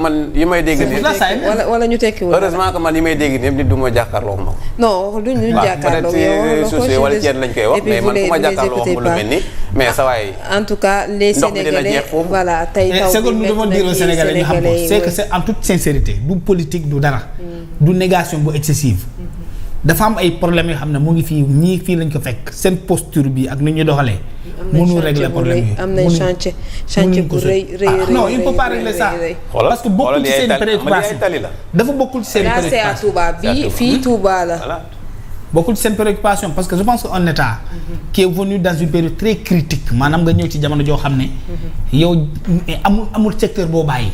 man yi may dégg nii. wala ñu tekkiwul. heureusement que man yi may dégg nii nit du ma jàkkaarloo ma ko. non duñu jàkkaarloo yow société wala ceeb lañ koy wax mais man ku ma jàkkaarloo wax mu lu mel nii mais sa waay. en tout cas les Sénégalais voilà tey taw c'est que nous devons dire aux Sénégalais ñu xam ko c'est que c'est en toute sincérité du politique du dara. du négation bu excessive. dafa am ay problèmes yoo xam ne mu ngi fii ñii fii lañ ko fekk seen posture bi ak ni ñu doxalee. mënu régler problème yi am nañ chantier bu rëy non il ne peut pas régler ça. parce que bokkul ci seen préoccupation dafa bokkul ci seen préoccupation. là c'est à Touba bii fii Touba la. bokkul ci seen préoccupation parce que je pense que un état qui est venu dans une période très critique maanaam nga ñëw ci jamono joo xam ne. yow amul secteur boo bàyyi.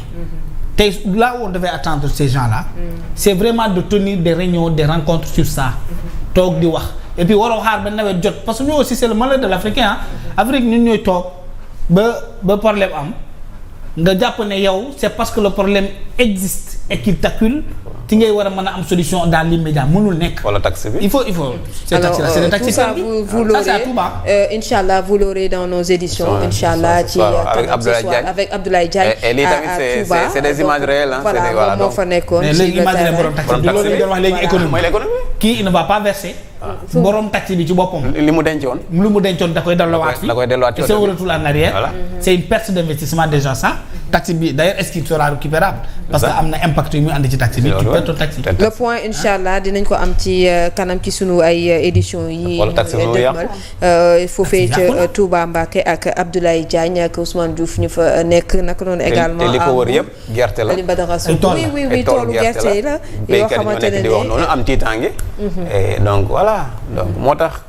tey là où on devait attendre ces gens-là. c'est vraiment de tenir des réunions des rencontres sur ça. toog di wax et puis waroo xaar ba nawet jot parce que ñoo aussi c'est le malheur de l'Africain Afrique ñun ñooy toog ba problème am nga jàpp ne yow c'est parce que le problème existe et qu'il t'accule ci ngay war a mën a am solution dans l'immédiat mënul nekk. wala taxe bi il faut c'est taxe tout ça vous l'aurez inchallah vous l'aurez dans nos éditions inchallah ci avec Abdoulaye Diagne et lii tamit c'est des images réelles voilà moo fa nekkoon. mais léegi imaginer borom taxe bi loolu lañ doon wax léegi économie kii il ne va pas verser. borom taxi bi ci boppam. li mu dencoon da koy delluwaat fii. ci c'est un retour en arrière. Voilà. C'est une perte d'investissement déjà ça. taxi bi d'ailleurs est-ce qu'il sera récupérable. parce que am na impact yu muy andi ci taxi bi. taxi. le point inchallah dinañ ko am ci kanam ci sunu ay éditions yi. wala taxi foofee ca Touba Mbacké ak Abdoulaye Diagne ak Ousmane Diouf ñu fa nekk naka noonu également. te li ko wër yëpp gerte la. Alioune Badara Sow oui toolu gerte la. yoo xamante ne di wax noonu am tiitaange. donc voilà donc moo tax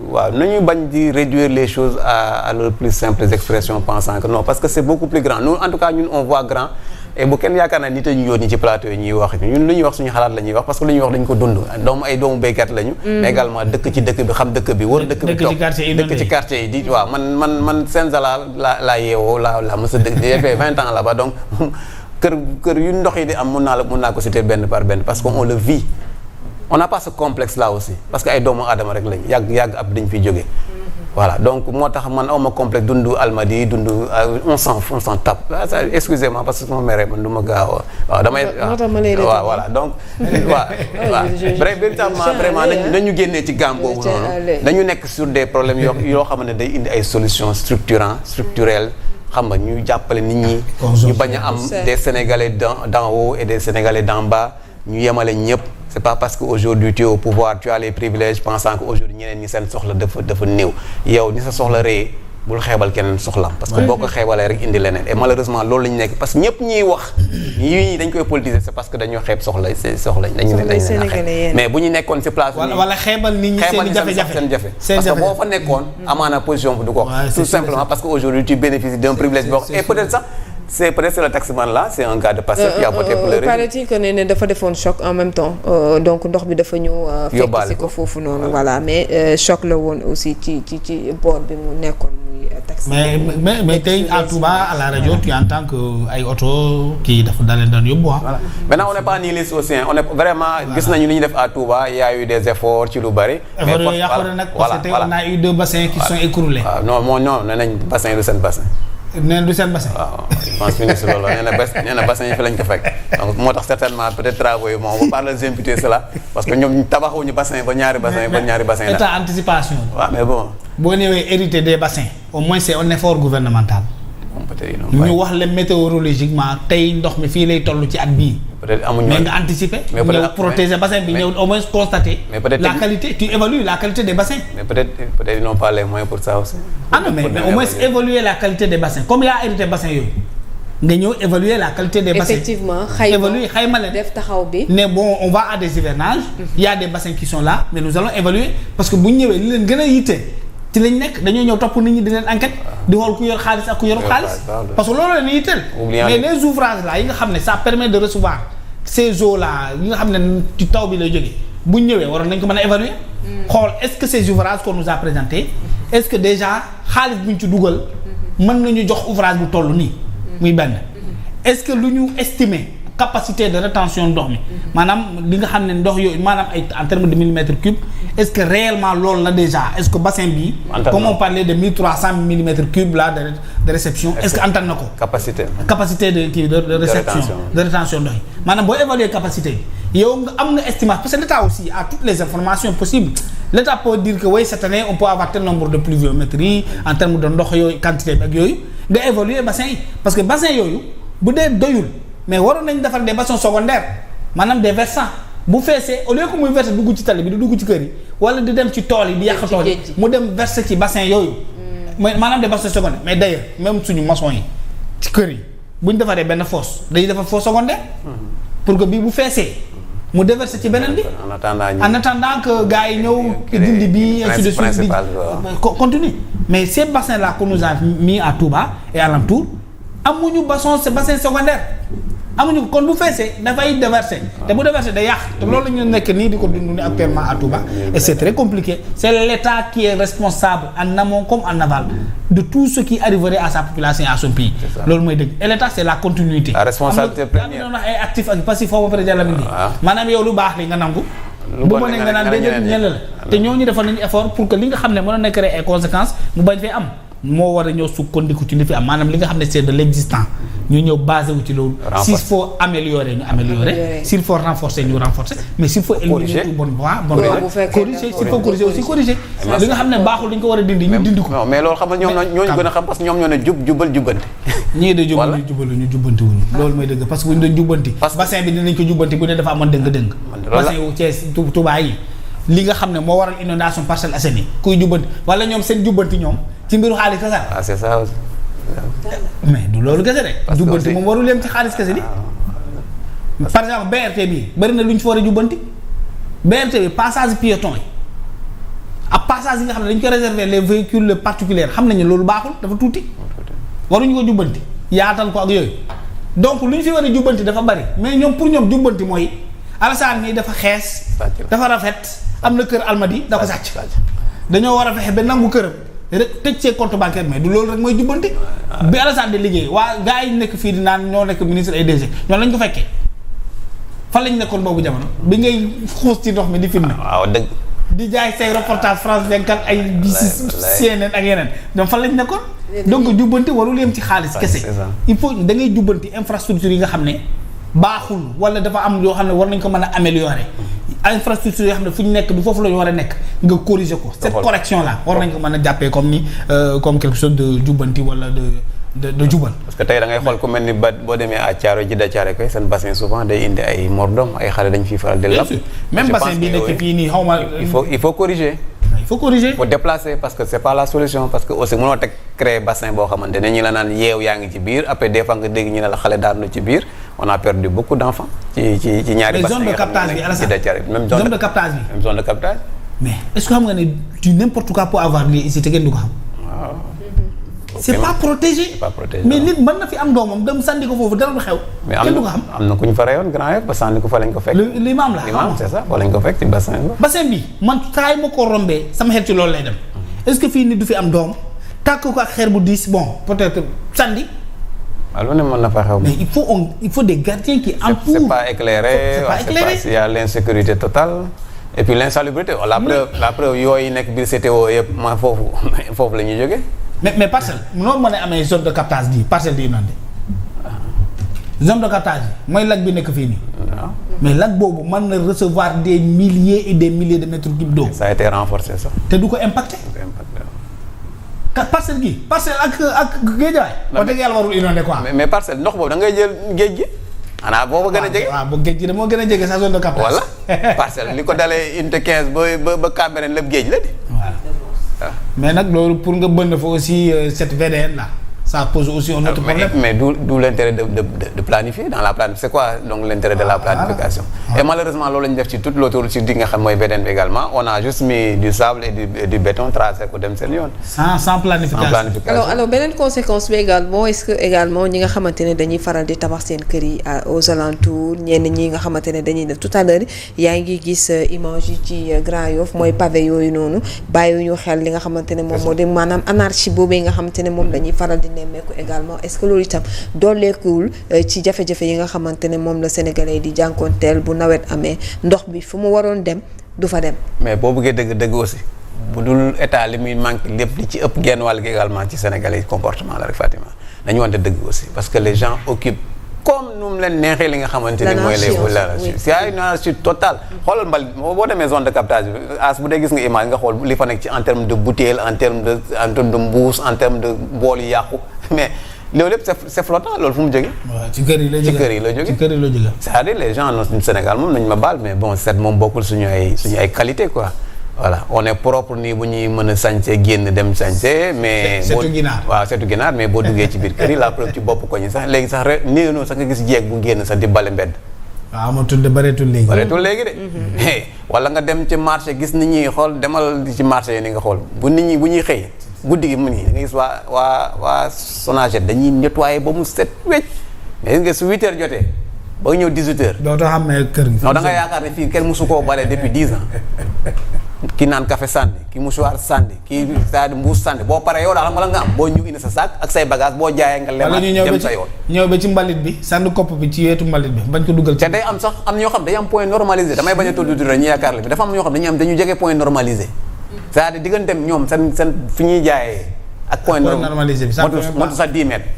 waaw nañu bañ di réduire les choses à leurs plus simples expressions pensant que non parce que c'est beaucoup plus grand nous en tout cas ñun on voit grand et bu kenn yaakaar naa nit a ñu yónni ci plateau yi ñuy wax ñun lu ñuy wax suñu xalaat la ñuy wax parce que lu ñuy wax dañu ko dund doomu béykat lañu mais également dëkk ci dëkk bi xam dëkk bi wër dëkk bi toog dëkk ci quartier yi di waaw man Senzala laa yeewoo la mos a dëkk j'ai fait 20 ans là-bas donc kër yu ndox yi di am mun naa ko citer benn par benn parce que on le vit. On n'a pas ce complexe là aussi parce que ay doomu aadama rek lañ yàgg ab dañ fiy jógee voilà donc moo tax man awma complexe dundu Almadies dundu on s'en tape excusez-moi parce que sama mère man du ma gaaw waaw damay waaw voilà donc waaw véritablement vraiment nañu génnee ci gamme boobu noonu dañu nekk sur des problèmes yoo xam ne day indi ay solutions structurelles xam nga ñu jàppale nit ñi ñu bañ a am des Sénégalais d'en haut et des Sénégalais d'en bas ñu yemale ñëpp c'est pas parce que aujourd'hui tu es au pouvoir tu as les privilèges pensant que aujourd'hui ñeneen ñi seen soxla dafa néew yow ni sa soxla rëy bul xeebal keneen soxlam parce que boo ko xeebalee rek indi leneen et malheureusement loolu lañu nekk parce que ñëpp ñiy wax ñi dañ koy politiser c'est parce que dañoo xeeb soxla dañu xeeb mais bu ñu nekkoon ci place wala xeebal nit ñi seen jafe-jafe parce que boo fa nekkoon amaana position bu du ko tout simplement parce que aujourd'hui tu bénéficies d'un privilège boo et peut-être sax c'est peut-être le taximan là c'est un cas de Pastef qui a voté pour le régime. paraît-il que ne dafa defoon choc en même temps donc ndox bi dafa ñëw fekk si ko foofu noonu voilà mais choc la woon aussi ci boor bi mu nekkoon muy taximan mais tey à Touba à la radio tu entends que ay oto kii dafa daleen doon yóbbu voilà maintenant on n'est pas nihiliste aussi on est vraiment gis nañu li ñu def à Touba il y a eu des efforts ci lu bari mais yàqu nag parce que on a eu 2 bassins qui sont écroulés non nee nañ bassin du seen bassin nee du seen bassin. waaw je pense ministre loolu nee na bassin yi fi lañ ko fekk donc moo tax certainement peut-être travaux yi moom on va pas leur imputer cela parce que ñoom tabaxuñu bassin ba ñaari bassin la. état anticipation. waaw mais bon. boo ñëwee hérité des bassins au moins c'est un effort gouvernemental. ñu wax leen météorologiquement tey ndox mi fii lay toll ci at bii. peut-être amuñu mais nga anticiper. mais ñëw protéger bassin bi ñëw au moins constater. mais peut-être la qualité tu évalues la qualité des bassins. mais peut-être ils n'ont pas les moyens pour ça aussi. ah non mais au moins évaluer la qualité des bassins comme yaa hérité bassin yooyu. nga ñëw évaluer la qualité des bassins. effectivement xayma leen def taxaw bi. mais bon on va à des hivernages. il y a des bassins qui sont là mais nous allons évaluer parce que bu ñu ñëwee li leen gën a yitte. ci lañ nekk dañoo ñëw topp nit ñi di leen enquête di xool ku yor xaalis ak ku yorul xaalis parce que loolu la ñuy yitteel mais les ouvrages là yi nga xam ne ça permet de recevoir ces eaux là yi nga xam ne ci taw bi lay jógee bu ñëwee waroon nañ ko mën a évaluer xool est-ce que ces ouvrages qu'on nous a présentés est-ce que déjà xaalis bu ñu ci dugal mën nañu jox ouvrage bu toll nii muy benn est-ce que lu ñu estimer capacité de rétention ndox mi maanaam li nga xam ne ndox yooyu maanaam ay en termes de millimètres cubes est-ce que réellement loolu la déjà est-ce que bassin bi comme on parlait de 1300 millimètres cubes là de réception est-ce que antan na ko capacité de kii de réception de rétention ndox yi maanaam boo évaluer capacité bi yow nga am nga estimation parce que l'État aussi a toutes les informations possibles l'État peut dire que oui cette année on peut avoir tel nombre de pluviométrie en termes de ndox yooyu quantité bi ak yooyu nga évaluer bassin yi parce que bassin yooyu bu dee doyul mais waroon nañ defar des bassins secondaires maanaam des versants bu feesee au lieu que muy verser dugg ci tali bi di dugg ci kër yi wala di dem ci tool yi di yàq tool yi mu dem verser ci bassin yooyu maanaam des bassins secondaires mais d'ailleurs même suñu maçon yi ci kër yi bu ñu defaree benn fosse dañuy defar fosse secondaire pour que bii bu feesee mu déverser ci beneen bi en attendant que gars yi ñëw dindi bi ainsi de suite bi continue mais ces bassins là qu'on nous a mis à Touba et alentour amuñu bassin secondaire amuñu kon bu feesee dafay déverser te bu déverser day yàq te loolu la ñu nekk nii di ko dund ni actuellement à Touba et c'est très compliqué c'est l'État qui est responsable en amont comme en aval de tout ce qui arriverait à sa population et à son pays loolu mooy dëgg et l'État c'est la continuité la responsabilité première am na ay actif ak passif foofu ba pare jàlla mi maanaam yow lu baax li nga nangu bu bonee nga naan déedéet ñel la te ñooñu defal nañu effort pour que li nga xam ne mën a nekk rek ay conséquences mu bañ fee am moo war a ñëw sukkandiku ci li fi am maanaam li nga xam ne c'est de l'existant ñu ñëw basé wu ci loolu. s'il faut améliorer ñu améliorer. s'il faut renforcer ñu renforcer mais s'il faut éliminer tout bon corriger s'il faut corriger aussi corriger. li nga xam ne baaxul dañ ko war a dindi ñu dindi ko. non mais loolu xam nga ñoom ñooñu gën a xam parce que ñoom ñoo ne jubal jubbanti. ñii de ñu jubbanti wuñu loolu mooy dëgg parce que bu ñu doon jubbanti. bassin bi dinañ ko jubbanti bu ne dafa amoon dëng-dëng. bassin yu Thiès Touba yi li nga xam ne moo waral inondation Parcelles Assainies kuy jubbanti wala ñoom seen jubbanti ñoom ci mbiru xaalis kese la. c'est ça aussi. mais du loolu kese de. jubbanti moom warul yem ci xaalis kese di. par exemple BRT bi bari na lu ñu fa war a jubbanti BRT bi passage piéton yi ak passage yi nga xam ne dañ ko réserver les véhicules particuliers xam nañu loolu baaxul dafa tuuti waruñu ko jubbanti yaatal ko ak yooyu donc lu ñu fi war a jubbanti dafa bari mais ñoom pour ñoom jubbanti mooy Alassane nii dafa xees. dafa rafet am na kër Almadi da ko sàcc. dañoo war a fexe ba nangu këram. rek tëj see compte bancaire mais du loolu rek mooy jubbanti. bi Alassane di liggéey waa gars yi nekk fii di naan ñoo nekk ministre et DG ñoom lañ ko fekkee fan lañ nekkoon boobu jamono bi ngay xuus ci ndox mi di filmer. waaw dëgg. di jaay say reportage France 24 ay BC CNN ak yeneen donc fan lañ nekkoon. donc jubbanti warul yem ci xaalis kese. il faut da ngay jubbanti infrastructure yi nga xam ne baaxul wala dafa am yoo xam ne war nañ ko mën a améliorer. infrastructure yoo xam ne fu ñu nekk du foofu la ñu war a nekk nga corriger ko cette correction là war nañ ko mën a jàppee comme ni comme quelque chose de jubbanti wala de jubal. parce que tey da ngay xool ku mel ni ba boo demee à Thiaroye Jidda Thiaroye koy seen bassin souvent day indi ay mordom ay xale dañ fiy faral di lap. même bassin bi nekk fii nii xaw ma. il faut corriger. il faut corriger. faut déplacer parce que c'est pas la solution parce que aussi mënoo teg créer bassin boo xamante ne ñi la naan yeew yaa ngi ci biir après des fois nga dégg ñu ne la xale daanu na ci biir on a perdu beaucoup d'enfants. ci ñaari bassin zone de captage bi même zone de captage bi. même zone de captage. mais est-ce que xam nga ne du n'importe quoi pour avoir lieu ici te kenn du ko xam. waaw. c'est pas protégé. c'est pas protégé mais nit mën na fi am doomam dem sànni ko foofu dara du xew. kenn du ko xam mais am na ku ñu fa reyoon Grand Yoff ba sànni ko fa lañ ko fekk. l'imam la l'imam c'est ça fa lañ ko fekk ci bassin bi. bassin bi man saa yi ma ko rombee sama xel ci loolu lay dem est-ce que fii nit du fi am doom tàkk ko ak xeer bu diis bon peut-être sànni. waaw lu ne mën na fa xew. mais il faut des gardiens qui entourent. c'est pas éclairé. il y a l'insécurité totale. et puis l'insalubrité la preuve yooyu nekk biir CTO yëpp ma foofu la ñuy jógee. mais parcelle noonu mën a amee zone de captage bi parcelle di inondé zone de captage bi mooy lac bi nekk fii nii. mais lac boobu mën na recevoir des milliers et des milliers de mètres cubes d'eau. ça a été renforcé ça. te du ko impacté. parcelle gi parcelle ak géejawaay. wax dëgg yàlla warul inondé quoi. mais parcelle ndox boobu da ngay jël géej gi. xanaa boobu gën a jege. waaw bu géej gi de moo gën a jege sa zone de captage. voilà parcelle li ko dalee unité 15 ba Cambérène lépp géej la di. waaw mais nag loolu pour nga bënn fa aussi cette VDN là ça pose aussi un autre problème. mais d'où l'intérêt de planifier dans la planification c'est quoi donc l'intérêt de la planification. Et malheureusement loolu la ñu def ci toute l'autoroute sur di nga xam mooy VDN bi également on a juste mis du sable et du béton tracé ko dem seen yoon. sans planification. alors beneen conséquence bi également est-ce que également ñi nga xamante ne dañuy faral di tabax seen kër yi aux alentours ñenn ñi nga xamante ne dañuy def tout à l'heure yaa ngi gis image yi ci Grand Yoff mooy pavé yooyu noonu bàyyiwuñu xel li nga xamante ne moom moo di maanaam anarchie boobee nga xamante ne moom dañuy faral di nemmeeku également est-ce que loolu itam dooleekuwul ci jafe-jafe yi nga xamante ne moom la sénégalais di jànkoonteel bu nawet amee ndox bi fu mu waroon dem du fa dem. mais boo bëggee dëgg aussi bu dul état li muy manqué lépp li ci ëpp genn wàll gi également ci sénégalais comportement la rek Fatima dañu wante dëgg aussi parce que les gens occupent comme nu mu leen neexee li nga xamante ni mooy les c'est une anarchie totale. xoolal mbal boo demee zone de captage bi as bu dee gis nga image nga xool li fa nekk ci en terme de bouteille en terme de mbuus en terme de bool yu yàqu mais loolu lépp c'est flottant loolu fu mu jógee. waaw ci kër yi la jógee c'est-à-dire les gens non Sénégal moom nañu ma baal mais bon set moom bokkul suñu ay qualité quoi. voilà on est propre nii bu ñuy mën a sañse génn dem sañse mais setu ginaar waaw setu ginaar mais boo duggee ci biir kër yi la preuve ci bopp ko ñi sax léegi sax rek nii noonu sax nga gis jeeg bu génn sax di bale mbedd waaw ma tudd bareetul léegi de wala nga dem ci marché gis nit ñi xool demal ci marché yi ni nga xool bu nit ñi bu ñuy xëy guddi gi mu nii da nga gis waa Sonaged dañuy nettoyer ba mu set wecc mais nga su 8 heures jotee ba ñëw 18 heures doo tax xam ne kër gi non da nga yaakaar ne fii kenn mosu koo bale depuis 10 ans ki naan café sànni ki mouchoir sànni ki c'est-à-dire mbuus sànni boo paree yow daal xam nga la nga am boo ñu indi sa sac ak say bagage boo jaayee nga lemaat dem sa yoon ñëw ba ci mbalit bi sànni kopp bi ci wetu mbalit bi bañ ko dugal ci te day am sax am ñoo xam dañu am point normalisé damay bañ a tudd ñu yaakaar la bi dafa am ñoo xam dañu jege point normalisé c'est-à-dire digganteem ñoom seen fi ñuy jaayee ak point normalisé bi motu sax 10 mètres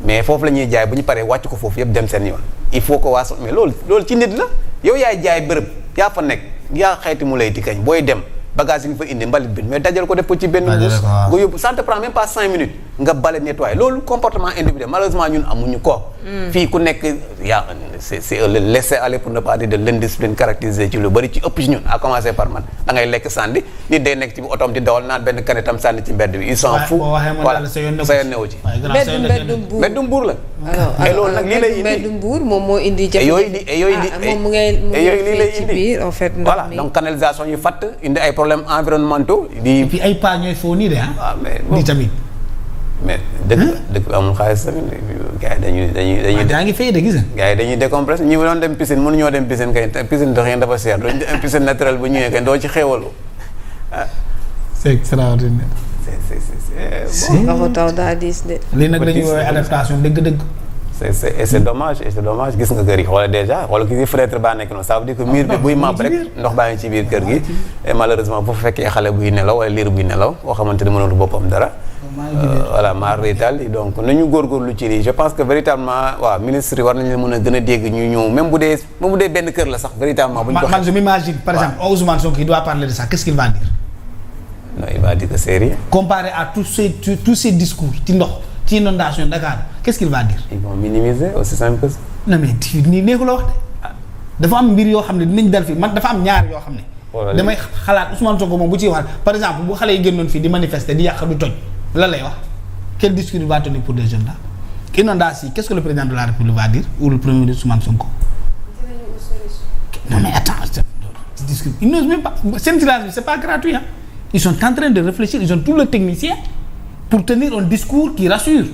mais foofu la ñuy jaay bu ñu paree wàcc ko foofu yëpp dem seen yoon il faut que waa mais loolu ci nit la yow yaay jaay bërëb yaa fa nekk yaa xayti mu lay di kañ booy dem bagage yi nga fa indi mbalit bi mais dajal ko def ko ci benn mbuus nga yóbbu ça te prend même pas 5 minutes nga bale nettoyer loolu comportement individuel malheureusement ñun amuñu ko fii ku nekk yaa c'est le laisser aller pour ne pas dire de l'indiscipline caractérisée ci lu bëri ci ëpp ci ñun à commencer par man da ngay lekk sànni nit day nekk ci otom di dawal naan benn kanetam sànni ci mbedd bi il s'en fout voilà sa yoon newu ci mbeddum buur la mais loolu nag lii lay indi mbeddum buur moom moo indi yooyu lii lay ci biir en fait voilà donc canalisation yu fatt indi ay problèmes environnementaux et puis ay pas ñooy foo nii de di tamit mais dëkk bi amul xaalis tamit gars yi dañuy daa ngi fay de gis nga gars yi dañuy décompressé ñi doon dem piscine mënuñoo dem piscine kay piscine dox yéen dafa seer doo dem piscine naturelle bu ñëwee kay doo ci xéewalu c'est extraordinaire bon waxu taw daa diis de lii nag dañuy woowee adaptation dëgg-dëgg c'est dommage gis nga kër yi xoola déjà xoolal ki fenêtre baa nekk noonu ça veut dire que mur bi buy màbb rek ndox baa ngi ci biir kër gi et malheureusement bu fekkee xale buy nelaw wala liir buy nelaw boo xamante ne mënul boppam dara voilà maar rétal yi donc nañu góorgóorlu ci lii je pense que véritablement waaw ministre yi war nañu mën a gën a dégg ñu ñëw même bu dee benn kër la sax véritablement bu ñu ko man je m'imagine par exemple Ousmane Sonko il doit parler de ça qu'est-ce qu'il va dire non il va dire que c'est rien comparé à tous ces discours ci ndox ci inondation Dakar qu'est-ce qu'il va dire ils vont minimiser aussi simple que ça non mais nii neexu la wax de dafa am mbir yoo xam ne dinañ dal fii man dafa am ñaar yoo xam ne damay xalaat Ousmane Sonko moom bu ciy wax par exemple bu xale yi génnoon fii di manifester di yàq du toj lan lay wax quel discours il va tenir pour des jeunes là inondation qu'est-ce que le président de la République va dire ou le premier ministre Ousmane Sonko non mais attends ce discours ils n'osent même pas seen tirage bi c'est pas gratuit hein ils sont en train de réfléchir ils ont tous les techniciens pour tenir un discours qui rassure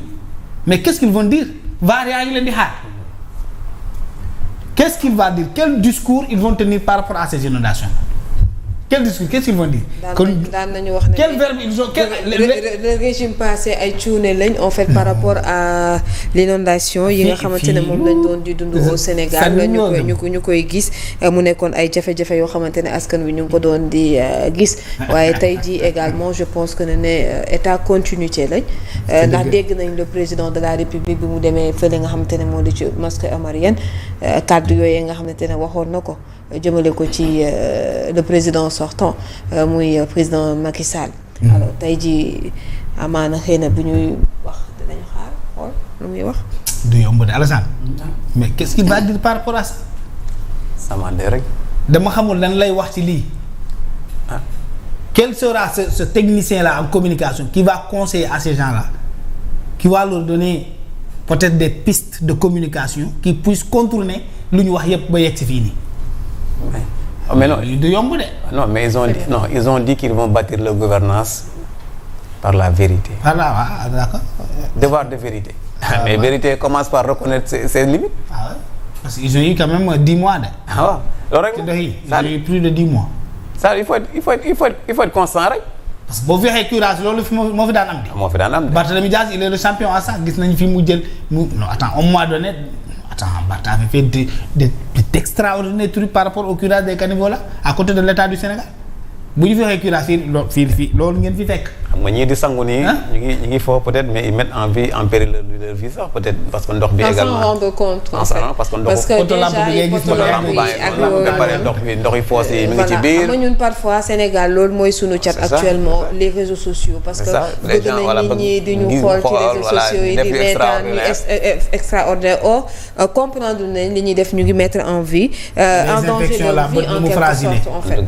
mais qu'est-ce qu'ils vont dire vaar yaa ngi leen di xaar qu'est-ce qu'il va dire quel discours ils vont tenir par rapport à ces inondations quel discours qu'est-ce qu'ils vont dire. daan nañu wax ne quel verbe ils ont le régime passé ay cuune lañ en fait par rapport à l'inondation yi nga xamante ne moom lañ doon di dund au Sénégal ñu koy gis mu nekkoon ay jafe-jafe yoo xamante ne askan wi ñu ngi ko doon di gis waaye tey jii également je pense que ne état continuité lañ ndax dégg nañ le président de la République bi mu demee fële nga xamante ne moo di ci mosquée omarienne kàddu yooyu nga xamante ne waxoon na ko jëmale ko ci le président sortant muy président Macky Sall. alors tey jii amaana xëy na bi ñuy wax dinañ xaar xool lu muy wax. du yomb de Alassane. mais qu'est-ce qu'il va dire par rapport à ça. samande rek. dama xamul lan lay wax ci lii. Quel sera ce technicien-là en communication qui va conseiller à ces gens-là, qui va leur donner peut-être des pistes de communication qui puissent contourner lu ñu wax yépp ba yegg si fii nii. mais non du yomb de. non mais ils ont dit qu'ils vont bâtir leur gouvernance par la vérité. Par là, ah, d'accord. Devoir de vérité. Mais vérité commence par reconnaître ses limites. Ah ouais. Parce qu'ils ont eu quand même 10 mois de. Ah ouais. Ils ont eu plus de 10 mois. Ça il faut être constant rek. parce que boo fi waxee curage loolu moo fi daan am di. moo fi daan am de. Barthélémy Dias il est le champion à ça gis nañu fi mu jël non attends au mois donné Bartha avait fait d'extraordinaires trucs par rapport au curage des caniveaux là à côté de l'État du Sénégal bu ñu fi waxee curage fii loolu ngeen fi fekk. xam nga ñii di sangu nii. ñu ngi foofu peut-être mais ils mettent en péril leur vie sax peut-être parce que ndox bi également. sans rendre compte en fait parce que ndox. parce que déjà ndox yi foos yi mi ngi ci biir. voilà ñun parfois Sénégal loolu mooy sunu chat actuellement les réseaux sociaux. parce que bëgg na nit ñi di ñu xool ci réseaux sociaux yi di reetaan ñu extraordinaire comprendre nañ li ñuy def ñu ngi mettre en vie. en danger leur vie en quelque sorte en fait.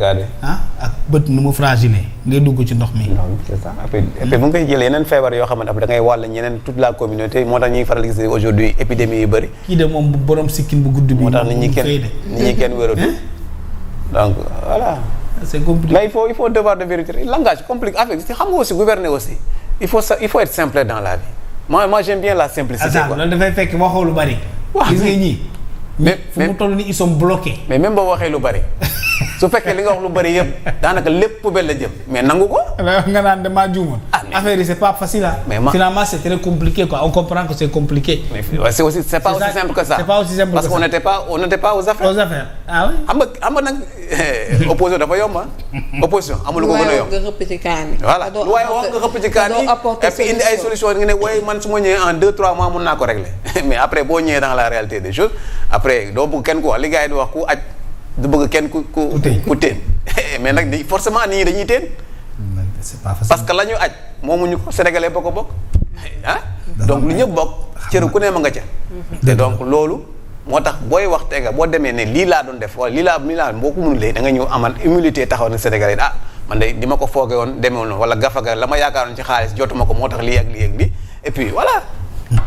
ak bët nu mu fragile ngay dugg ci ndox mi. c'est ça et puis bu nga koy jëlee yeneen feebar yoo xamante ne da ngay wàll ñeneen toute la communauté moo tax ñuy faral gis aujourd'hui épidémie yu bëri. kii de moom borom sikkin bu gudd bi. moo tax nit ñi kenn wératu donc voilà. c'est compliqué mais il faut devoir de vérité langage compliqué avec xam nga aussi gouverner aussi il faut être simple dans la vie moi j'aime bien la simplicité quoi. loolu dafay fekk waxoo lu bari. gis nga ñii. mais fu mu toll nii ils sont bloqués. mais même boo waxee lu bari su fekkee li nga wax lu bari yëpp daanaka lépp poubelle la jëm mais nangu ko. nga naan damaa juumoon. affaire yi c'est pas facile ah. mais finalement c'est très compliqué quoi on comprend que c'est compliqué. mais c'est pas aussi simple que ça. c'est pas aussi simple parce que on n'était pas aux affaires. aux affaires ah oui. xam nga nag opposition dafa yomb opposition amul ko gën a yomb. nga xëpp ci kaan yi. voilà waaye wax nga xëpp ci kaan yi et puis indi ay solution nga ne waaye man su ma ñëwee en 2-3 mois mun naa ko régler mais après boo ñëwee dans la réalité des choses après doo bëgg kenn ku wax li gars yi di wax ku aj du bëgg kenn ku teen mais nag forcément nit ñi dañuy teen. c'est pas facile parce que la ñu aj moomuñu ko sénégalais boo ko bokk donc lu ñëpp bokk cëru ku ne ma nga ca. te donc loolu moo tax booy wax tega boo demee ne lii laa doon def wala lii laa boo ko mënulee da nga ñëw amal humilité taxaw ne sénégalais man de di ma ko foogee woon demeewul noonu wala gafaga la ma yaakaaroon ci xaalis jotuma ko moo tax lii ak lii et puis voilà.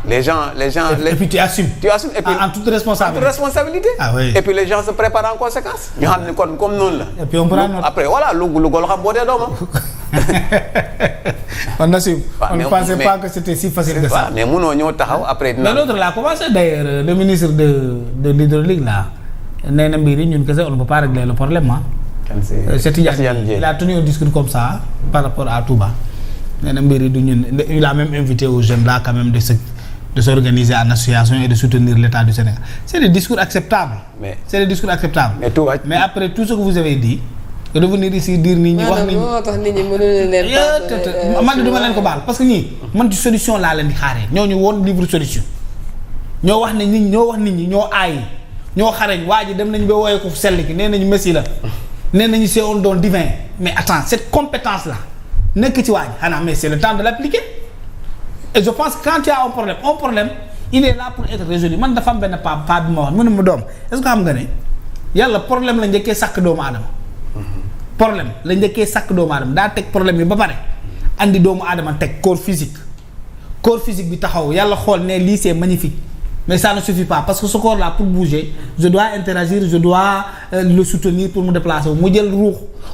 les gens et puis tu assumes et puis en toute responsabilité. Ah oui. Et puis les gens se préparent en conséquence. ñu xam ne kon comme noonu la. et puis on prend notre... après voilà lu golo xam boo dee doomam. on assume. on ne pensait pas que c'était si facile que ça. mais munoo ñëw taxaw après. mais l'autre là commencé d'ailleurs le ministre de l'hydraulique là nee na mbir yi ñun kese on ne peut pas régler le problème Cheikh Tidiane il a tenu un discours comme ça par rapport à Touba. nee na mbir yi du ñun il a même invité aux jeunes là quand même de s'organiser en association et de soutenir l'État du Sénégal. C'est des discours acceptables. Mais après tout ce que vous avez dit, revenir ici dire nit ñi wax nit ñi man duma leen ko baal parce que ñii man ci solution laa leen di xaaree ñooñu woon livre solution ñoo wax ne nit ñi ñoo aay ñoo xareñ waa ji dem nañu ba wooyee ko sell ki nee nañu messi la nee nañu c'est un don divin mais attends cette compétence là nekk ci waa ji xanaa mais c'est le temps de l'appliquer. Et je pense que quand tu as un problème il est là pour être résolu man dafa am benn pa bi ma wax mu ne ma doom est-ce que xam nga ne yàlla problème la njëkkee sàkk doomu aadama problème la njëkkee sàkk doomu aadama daa teg problème yi ba pare andi doomu aadama teg corps physique bi taxaw yàlla xool ne lii c'est magnifique mais ça ne suffit pas parce que ce corps là pour bouger je dois interagir je dois le soutenir pour mu déplacer wu mu jël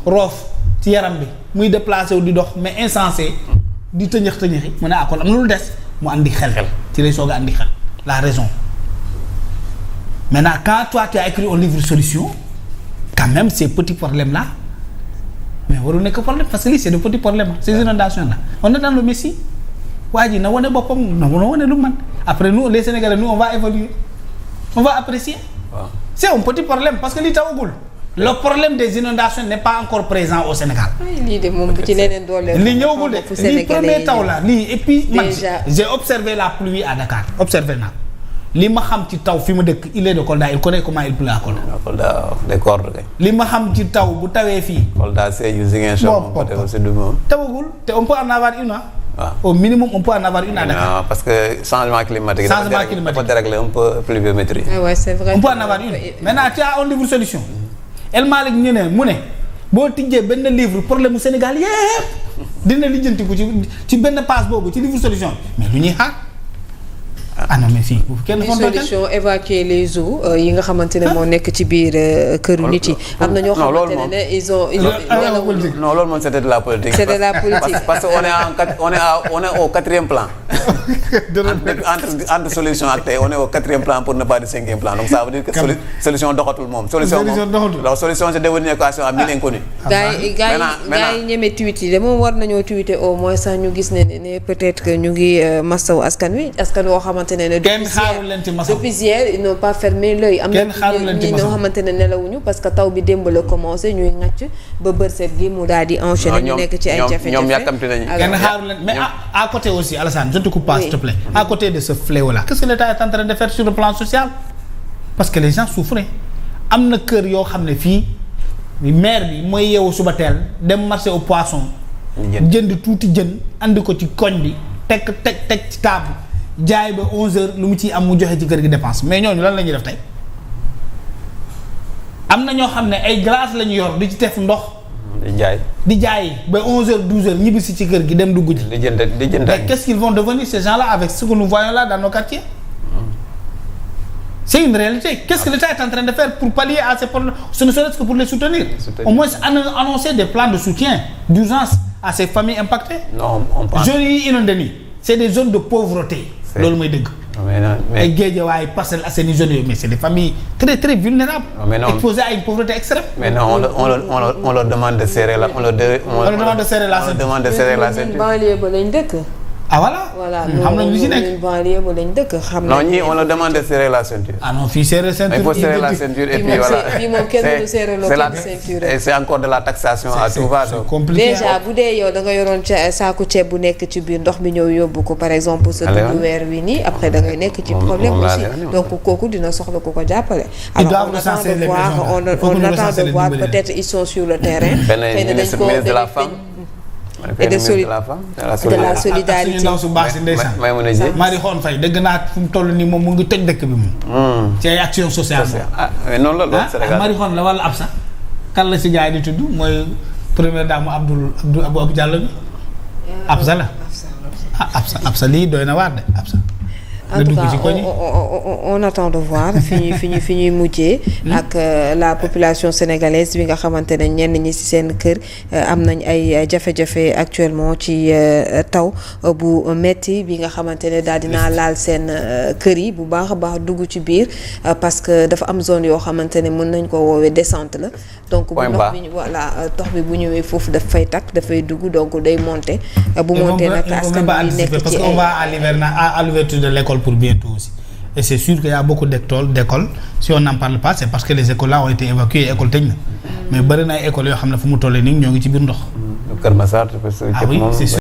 roof ci yaram bi muy déplacer wu di dox mais insensé di tëñëxi mu ne kon am na lu des mu andi xel ci lay soog a andi xel la raison maintenant quand toi tu as écrit un livre solution quand même ces petits problèmes là mais waru nekk problème parce que lii c'est de petits problèmes ces inondations là on est dans le messie waa ji na wane boppam na wane lu man après nous les Sénégalais nous on va évaluer on va apprécier c'est un petit problème parce que lii tawagul le problème des inondations n'est pas encore présent au Sénégal. lii de moom bu ci leneen doole. li ñëwagul de lii premier taw la lii et puis man j'ai observé la pluie à Dakar observé naa li ma xam ci taw fi ma dëkk il est de Kolda il connaît comment il pleut à Kolda. Kolda des cordes kay. li ma xam ci taw bu tawee fii. Kolda c'est Ziguinchor. tawagul te on peut en avoir une waaw au minimum on peut en avoir une à Dakar. non parce que changement climatique. dafa dérégler un peu pluviométrie. ouais c'est vrai. on peut en avoir une maintenant tu as un livre solution. El Malick ñu ne mu ne boo tijjee benn livre problème mu Sénégal yépp dina lijjantiku ci benn page boobu ci livre solution mais lu ñuy xaar ah non mais fii kenn solution évacuer les eaux yi nga xamante ne moo nekk ci biir këru nit yi. am na ñoo xamante ne ils ont non loolu moom c'était de la politique. c'est de la politique parce que on est au 4e plan. entre solution ak tey on est au 4e plan pour ne pas dire 5e plan donc ça veut dire que solution doxatul moom. solution c'est devenu une équation à mille inconnus. gaa yi ñeme tweet yi de moom war nañoo tweeter au moins sax ñu gis ne peut-être que ñu ngi masawu askan woo xamante ne kenn xaarul leen ci masawu depuis hier ils n'ont pas fermé l'œil. am na ñi ñoo xamante ne nelawuñu parce que taw bi démb la commencé ñuy ŋàcc ba bërset gi mu daal di enchaîner ñu nekk ci ay jafe-jafe ñoom yàkkamti nañu. kenn xaarul leen mais à côté aussi Alassane je te coupe pas s'il te plaît. À côté de ce fléau là qu'est-ce que l'État est en train de faire sur le plan social parce que les gens souffrent am na kër yoo xam ne fii maire bi mooy yeewu suba teel dem marché au poisson jënd tuuti jën andi ko ci koñ bi teg ci table jaay ba 11h lu mu ciy am mu joxe ci kër gi dépense mais ñooñu lan la ñuy def tey am na ñoo xam ne ay glace la ñu yor di ci def ndox di jaay ba 11h 12h ñibbi si ci kër gi dem dugg ji. di jënd mais qu'est-ce qu'ils vont devenir ces gens-là avec ce que nous voyons là dans nos quartiers. C'est une réalité. Qu'est-ce que l'État est en train de faire pour pallier à ces problèmes, ce ne serait-ce que pour les soutenir. Au moins annoncer des plans de soutien d'urgence à ces familles impactées. Non, on pense. Zones yi inondées nii c'est des zones de pauvreté. loolu mooy dëgg. mais ay Guédiawaye Parcelles Assainies zones yooyu mais c'est des familles très très vulnérables. exposées à une pauvreté extrême. mais non on leur demande de serrer la ceinture. banlieue ba lañ dëkk. ah voilà. xam nañ lu ci nekk banlieue ba lañ dëkk xam nañ. non ñii on leur demande de serrer la ceinture. ah non fii serrer ceinture. il faut serrer la ceinture et puis voilà. fii moom kenn du serrer loo kenn ceinture. c'est encore de la taxation à tout va. c'est compliqué déjà bu dee yow da nga yoroon saaku ceeb bu nekk ci biir ndox mi ñëw yóbbu ko par exemple sa dugub weer wi nii après da ngay nekk ci problème aussi donc kooku dina soxla ku ko jàppale. alors on attend de voir peut-être ils sont sur le terrain. ministre de la femme. et de la solidarité ak suñu ndaw su baax si ndeysaan Marie Khone Faye dëgg naa fu mu toll nii moom mu ngi toj dëkk bi moom. ci ay action sociale mais noonu la loolu Sénégal Marie Khone la wala Absa kan la si gars yi di tudd mooy première dame Abdou Diallo bi Absa la Absa lii doy na waar de Absa. En tout cas on attend de voir fi ñuy mujjee ak la population sénégalaise bi nga xamante ne ñenn ñi ci seen kër am nañ ay jafe-jafe actuellement ci taw bu metti bi nga xamante ne daal dinaa laal seen kër yi bu baax a baax dugg ci biir parce que dafa am zone yoo xamante ne mën nañ ko woowee descente la donc bu ndox bi ndox bi bu ñëwee foofu daf fay takk dafay dugg donc day monter bu monter nag askan bi nekk ci parce qu'on va à l'ouverture de l'école pour bientôt aussi et c'est sûr qu'il y a beaucoup d'écoles si on n'en parle pas c'est parce que les écoles là ont été évacuées école tëj na mais bari na ay écoles yoo xam ne fu mu tollee nii ñoo ngi ci biir ndox. Kër Massar. ah oui c'est sûr.